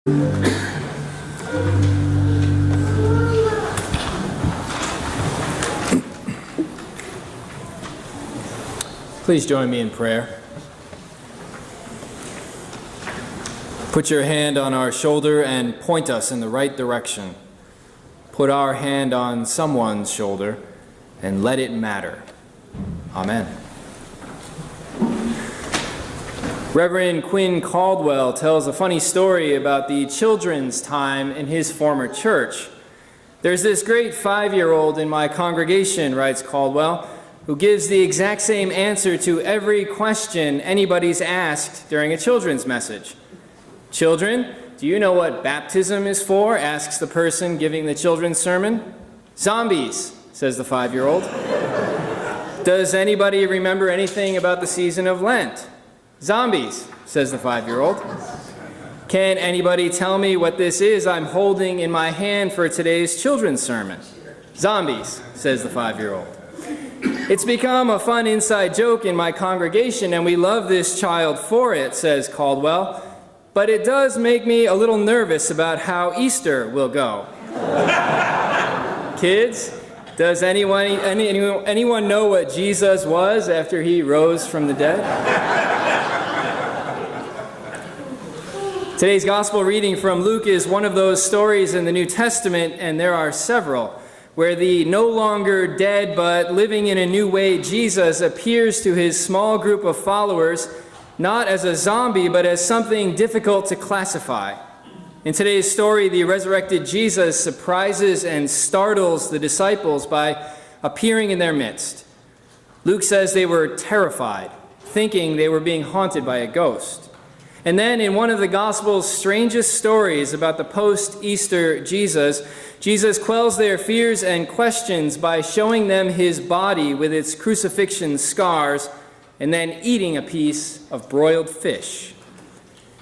Please join me in prayer. Put your hand on our shoulder and point us in the right direction. Put our hand on someone's shoulder and let it matter. Amen. Reverend Quinn Caldwell tells a funny story about the children's time in his former church. There's this great 5-year-old in my congregation, writes Caldwell, who gives the exact same answer to every question anybody's asked during a children's message. Children, do you know what baptism is for? Asks the person giving the children's sermon. Zombies, says the 5-year-old. Does anybody remember anything about the season of Lent? Zombies, says the 5-year-old. Can anybody tell me what this is I'm holding in my hand for today's children's sermon? Zombies, says the 5-year-old. It's become a fun inside joke in my congregation, and we love this child for it, says Caldwell, but it does make me a little nervous about how Easter will go. Kids, does anyone know what Jesus was after he rose from the dead? Today's gospel reading from Luke is one of those stories in the New Testament, and there are several, where the no longer dead but living in a new way Jesus appears to his small group of followers not as a zombie but as something difficult to classify. In today's story, the resurrected Jesus surprises and startles the disciples by appearing in their midst. Luke says they were terrified, thinking they were being haunted by a ghost. And then in one of the Gospel's strangest stories about the post-Easter Jesus quells their fears and questions by showing them his body with its crucifixion scars and then eating a piece of broiled fish.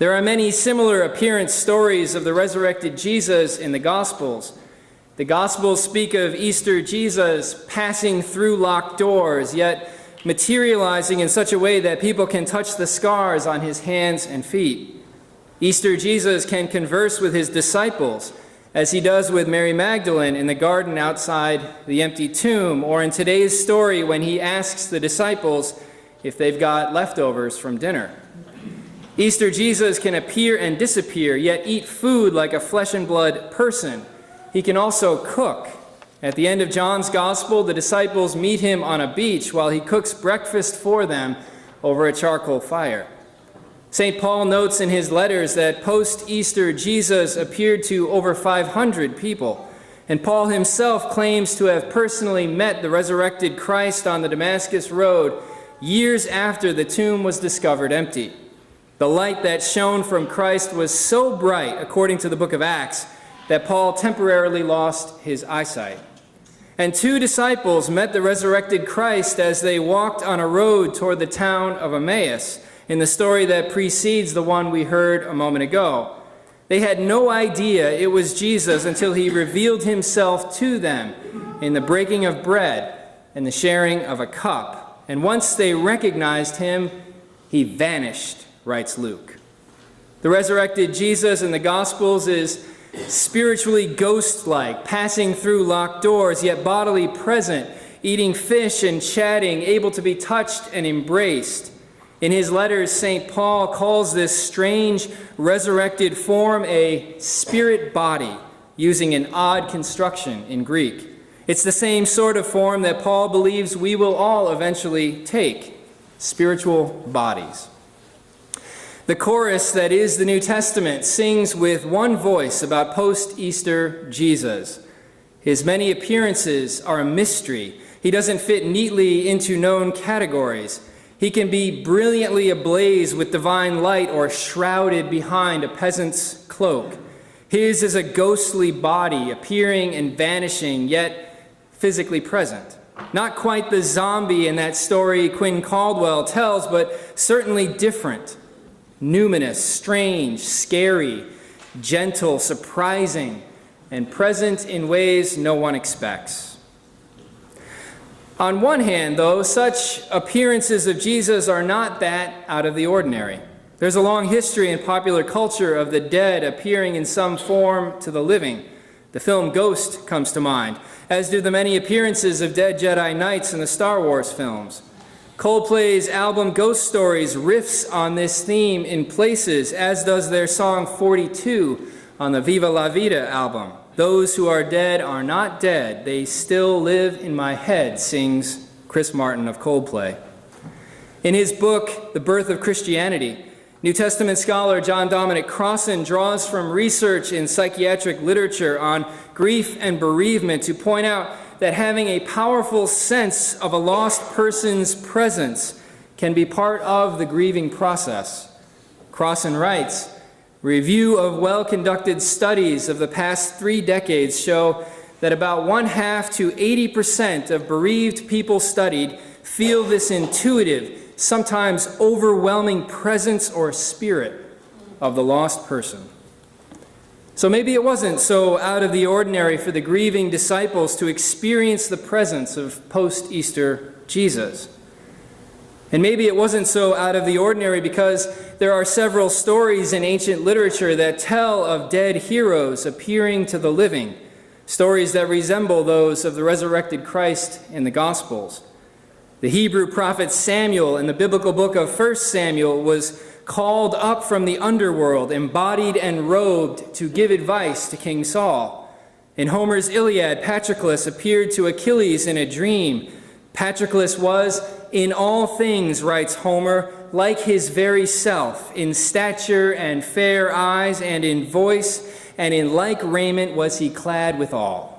There are many similar appearance stories of the resurrected Jesus in the Gospels. The Gospels speak of Easter Jesus passing through locked doors, yet materializing in such a way that people can touch the scars on his hands and feet. Easter Jesus can converse with his disciples, as he does with Mary Magdalene in the garden outside the empty tomb, or in today's story when he asks the disciples if they've got leftovers from dinner. Easter Jesus can appear and disappear, yet eat food like a flesh and blood person. He can also cook. At the end of John's Gospel, the disciples meet him on a beach while he cooks breakfast for them over a charcoal fire. St. Paul notes in his letters that post-Easter Jesus appeared to over 500 people, and Paul himself claims to have personally met the resurrected Christ on the Damascus Road years after the tomb was discovered empty. The light that shone from Christ was so bright, according to the book of Acts, that Paul temporarily lost his eyesight. And 2 disciples met the resurrected Christ as they walked on a road toward the town of Emmaus, in the story that precedes the one we heard a moment ago. They had no idea it was Jesus until he revealed himself to them in the breaking of bread and the sharing of a cup. And once they recognized him, he vanished, writes Luke. The resurrected Jesus in the Gospels is spiritually ghost-like, passing through locked doors, yet bodily present, eating fish and chatting, able to be touched and embraced. In his letters, St. Paul calls this strange resurrected form a spirit body, using an odd construction in Greek. It's the same sort of form that Paul believes we will all eventually take, spiritual bodies. The chorus that is the New Testament sings with one voice about post-Easter Jesus. His many appearances are a mystery. He doesn't fit neatly into known categories. He can be brilliantly ablaze with divine light or shrouded behind a peasant's cloak. His is a ghostly body, appearing and vanishing, yet physically present. Not quite the zombie in that story Quinn Caldwell tells, but certainly different. Numinous, strange, scary, gentle, surprising, and present in ways no one expects. On one hand, though, such appearances of Jesus are not that out of the ordinary. There's a long history in popular culture of the dead appearing in some form to the living. The film Ghost comes to mind, as do the many appearances of dead Jedi Knights in the Star Wars films. Coldplay's album Ghost Stories riffs on this theme in places, as does their song 42 on the Viva La Vida album. Those who are dead are not dead, they still live in my head, sings Chris Martin of Coldplay. In his book, The Birth of Christianity, New Testament scholar John Dominic Crossan draws from research in psychiatric literature on grief and bereavement to point out that having a powerful sense of a lost person's presence can be part of the grieving process. Crossan writes, "Review of well-conducted studies of the past 3 decades show that about 1/2 to 80% of bereaved people studied feel this intuitive, sometimes overwhelming presence or spirit of the lost person." So maybe it wasn't so out of the ordinary for the grieving disciples to experience the presence of post-Easter Jesus. And maybe it wasn't so out of the ordinary because there are several stories in ancient literature that tell of dead heroes appearing to the living, stories that resemble those of the resurrected Christ in the Gospels. The Hebrew prophet Samuel in the biblical book of 1 Samuel was called up from the underworld, embodied and robed, to give advice to King Saul. In Homer's Iliad, Patroclus appeared to Achilles in a dream. Patroclus was, in all things, writes Homer, like his very self, in stature and fair eyes, and in voice, and in like raiment was he clad withal.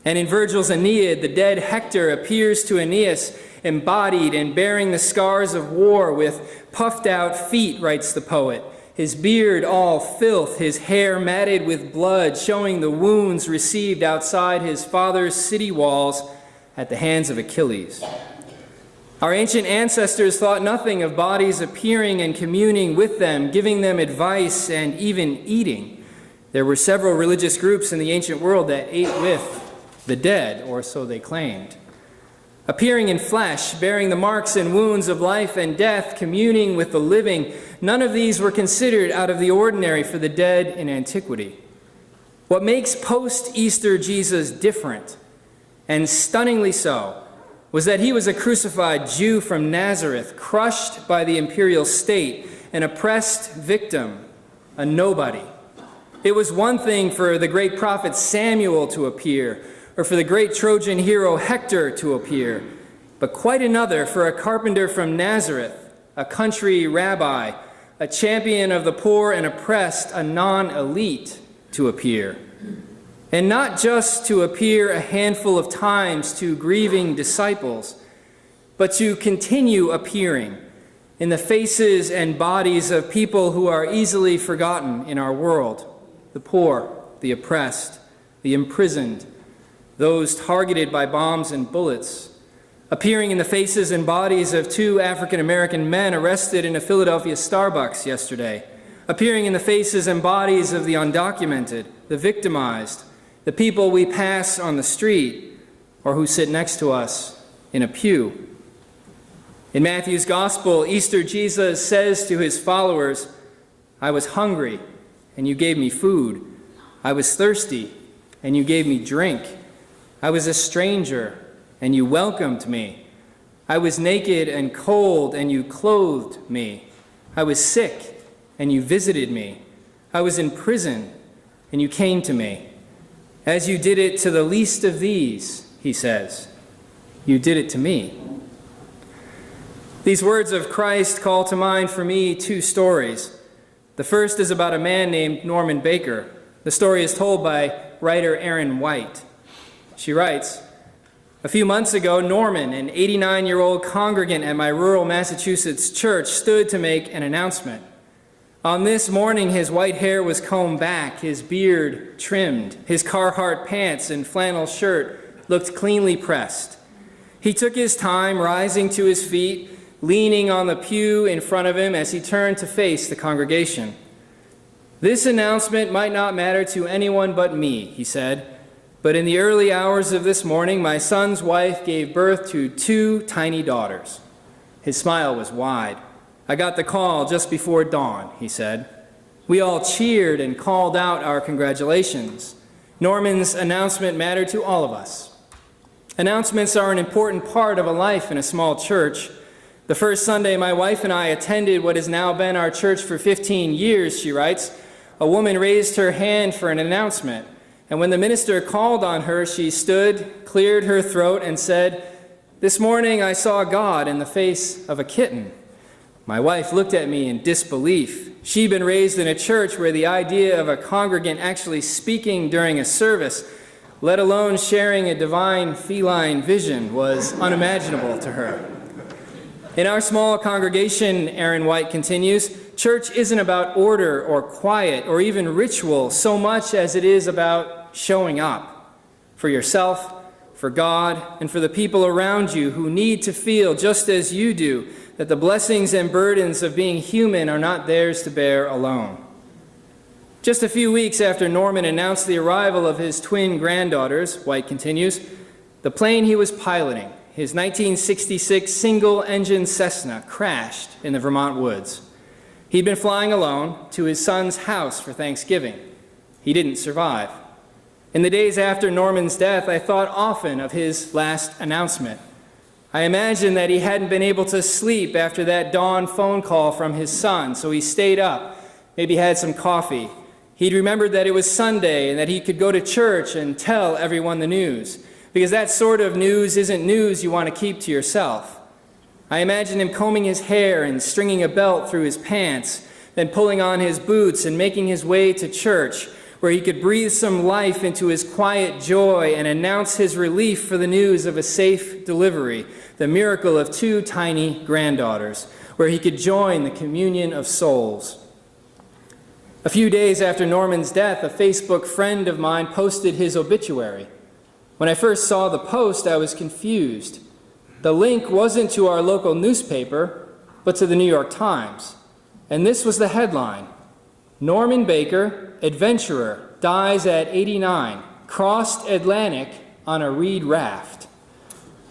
And in Virgil's Aeneid, the dead Hector appears to Aeneas, embodied and bearing the scars of war with puffed out feet, writes the poet, his beard all filth, his hair matted with blood, showing the wounds received outside his father's city walls at the hands of Achilles. Our ancient ancestors thought nothing of bodies appearing and communing with them, giving them advice and even eating. There were several religious groups in the ancient world that ate with the dead, or so they claimed. Appearing in flesh, bearing the marks and wounds of life and death, communing with the living, none of these were considered out of the ordinary for the dead in antiquity. What makes post-Easter Jesus different, and stunningly so, was that he was a crucified Jew from Nazareth, crushed by the imperial state, an oppressed victim, a nobody. It was one thing for the great prophet Samuel to appear, or for the great Trojan hero Hector to appear, but quite another for a carpenter from Nazareth, a country rabbi, a champion of the poor and oppressed, a non-elite, to appear. And not just to appear a handful of times to grieving disciples, but to continue appearing in the faces and bodies of people who are easily forgotten in our world, the poor, the oppressed, the imprisoned, those targeted by bombs and bullets, appearing in the faces and bodies of 2 African-American men arrested in a Philadelphia Starbucks yesterday, appearing in the faces and bodies of the undocumented, the victimized, the people we pass on the street, or who sit next to us in a pew. In Matthew's Gospel, Easter Jesus says to his followers, "I was hungry, and you gave me food. I was thirsty, and you gave me drink. I was a stranger, and you welcomed me. I was naked and cold, and you clothed me. I was sick, and you visited me. I was in prison, and you came to me. As you did it to the least of these," he says, "you did it to me." These words of Christ call to mind for me 2 stories. The first is about a man named Norman Baker. The story is told by writer Erin White. She writes, "A few months ago, Norman, an 89-year-old congregant at my rural Massachusetts church, stood to make an announcement. On this morning, his white hair was combed back, his beard trimmed, his Carhartt pants and flannel shirt looked cleanly pressed. He took his time rising to his feet, leaning on the pew in front of him as he turned to face the congregation. 'This announcement might not matter to anyone but me,' he said, 'but in the early hours of this morning, my son's wife gave birth to 2 tiny daughters.' His smile was wide. I got the call just before dawn, he said. We all cheered and called out our congratulations. Norman's announcement mattered to all of us. Announcements are an important part of a life in a small church. The first Sunday my wife and I attended what has now been our church for 15 years, she writes, a woman raised her hand for an announcement, and when the minister called on her, she stood, cleared her throat, and said, "This morning I saw God in the face of a kitten." My wife looked at me in disbelief. She'd been raised in a church where the idea of a congregant actually speaking during a service, let alone sharing a divine feline vision, was unimaginable to her. In our small congregation, Aaron White continues, church isn't about order or quiet or even ritual so much as it is about showing up for yourself, for God, and for the people around you who need to feel, just as you do, that the blessings and burdens of being human are not theirs to bear alone. Just a few weeks after Norman announced the arrival of his twin granddaughters, White continues, the plane he was piloting, his 1966 single-engine Cessna, crashed in the Vermont woods. He'd been flying alone to his son's house for Thanksgiving. He didn't survive. In the days after Norman's death, I thought often of his last announcement. I imagined that he hadn't been able to sleep after that dawn phone call from his son, so he stayed up, maybe had some coffee. He'd remembered that it was Sunday and that he could go to church and tell everyone the news, because that sort of news isn't news you want to keep to yourself. I imagined him combing his hair and stringing a belt through his pants, then pulling on his boots and making his way to church, where he could breathe some life into his quiet joy and announce his relief for the news of a safe delivery, the miracle of 2 tiny granddaughters, where he could join the communion of souls. A few days after Norman's death, a Facebook friend of mine posted his obituary. When I first saw the post, I was confused. The link wasn't to our local newspaper, but to the New York Times. And this was the headline: Norman Baker, adventurer, dies at 89, crossed Atlantic on a reed raft.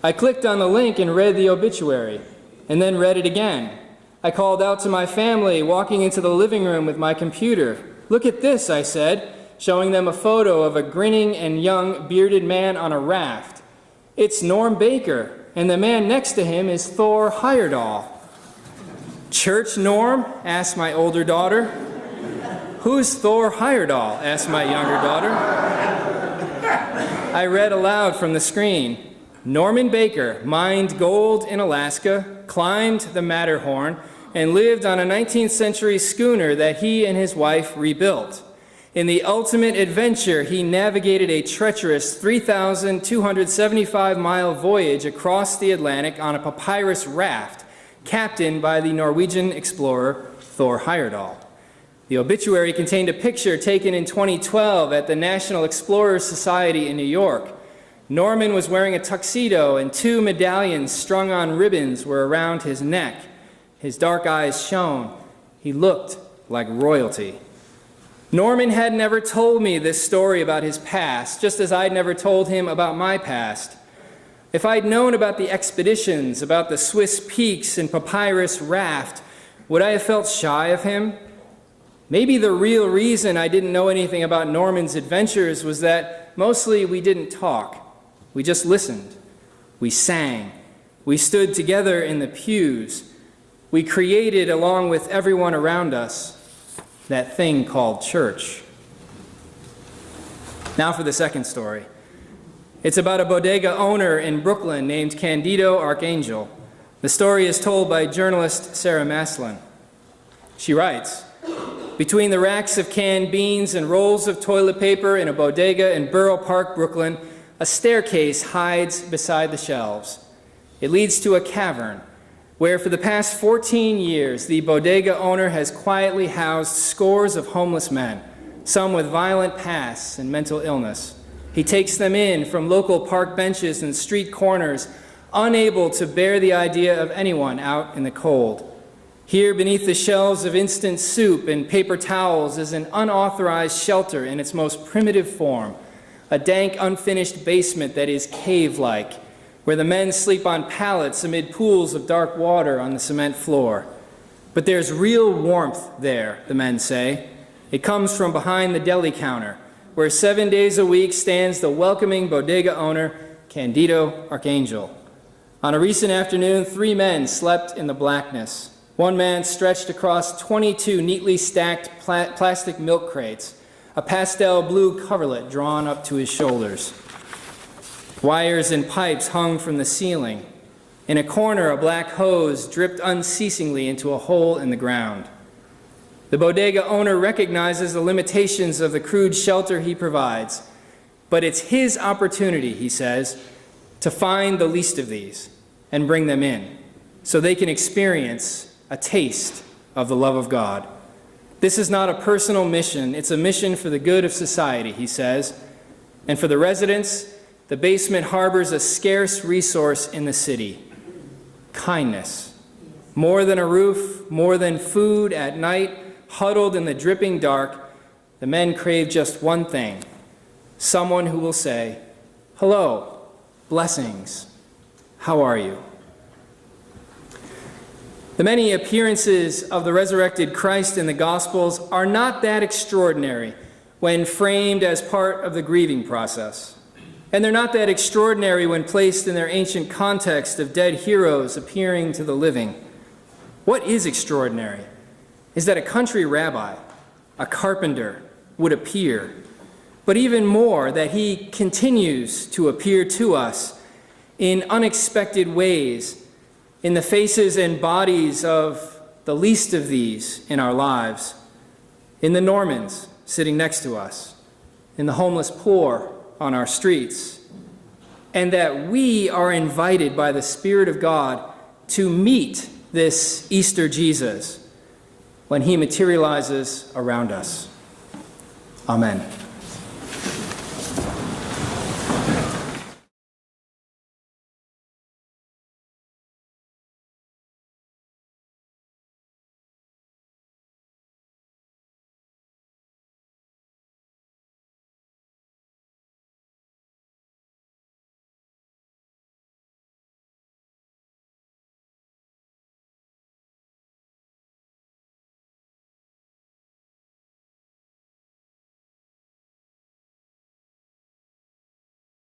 I clicked on the link and read the obituary, and then read it again. I called out to my family, walking into the living room with my computer. "Look at this," I said, showing them a photo of a grinning and young bearded man on a raft. "It's Norm Baker, and the man next to him is Thor Heyerdahl." "Church, Norm?" asked my older daughter. "Who's Thor Heyerdahl?" asked my younger daughter. I read aloud from the screen. Norman Baker mined gold in Alaska, climbed the Matterhorn, and lived on a 19th century schooner that he and his wife rebuilt. In the ultimate adventure, he navigated a treacherous 3,275-mile voyage across the Atlantic on a papyrus raft, captained by the Norwegian explorer Thor Heyerdahl. The obituary contained a picture taken in 2012 at the National Explorers Society in New York. Norman was wearing a tuxedo, and 2 medallions strung on ribbons were around his neck. His dark eyes shone. He looked like royalty. Norman had never told me this story about his past, just as I'd never told him about my past. If I'd known about the expeditions, about the Swiss peaks and papyrus raft, would I have felt shy of him? Maybe the real reason I didn't know anything about Norman's adventures was that mostly we didn't talk. We just listened. We sang. We stood together in the pews. We created, along with everyone around us, that thing called church. Now for the second story. It's about a bodega owner in Brooklyn named Candido Archangel. The story is told by journalist Sarah Maslin. She writes, "Between the racks of canned beans and rolls of toilet paper in a bodega in Borough Park, Brooklyn, a staircase hides beside the shelves. It leads to a cavern where for the past 14 years the bodega owner has quietly housed scores of homeless men, some with violent pasts and mental illness. He takes them in from local park benches and street corners, unable to bear the idea of anyone out in the cold. Here beneath the shelves of instant soup and paper towels is an unauthorized shelter in its most primitive form, a dank, unfinished basement that is cave-like, where the men sleep on pallets amid pools of dark water on the cement floor. But there's real warmth there, the men say. It comes from behind the deli counter, where 7 days a week stands the welcoming bodega owner, Candido Archangel. On a recent afternoon, 3 men slept in the blackness. One man stretched across 22 neatly stacked plastic milk crates, a pastel blue coverlet drawn up to his shoulders. Wires and pipes hung from the ceiling. In a corner, a black hose dripped unceasingly into a hole in the ground. The bodega owner recognizes the limitations of the crude shelter he provides, but it's his opportunity, he says, to find the least of these and bring them in so they can experience a taste of the love of God. This is not a personal mission, it's a mission for the good of society, he says. And for the residents, the basement harbors a scarce resource in the city: kindness. More than a roof, more than food at night, huddled in the dripping dark, the men crave just one thing: someone who will say, "Hello, blessings, how are you?" The many appearances of the resurrected Christ in the Gospels are not that extraordinary when framed as part of the grieving process. And they're not that extraordinary when placed in their ancient context of dead heroes appearing to the living. What is extraordinary is that a country rabbi, a carpenter, would appear, but even more, that he continues to appear to us in unexpected ways, in the faces and bodies of the least of these in our lives, in the Normans sitting next to us, in the homeless poor on our streets, and that we are invited by the Spirit of God to meet this Easter Jesus when he materializes around us. Amen.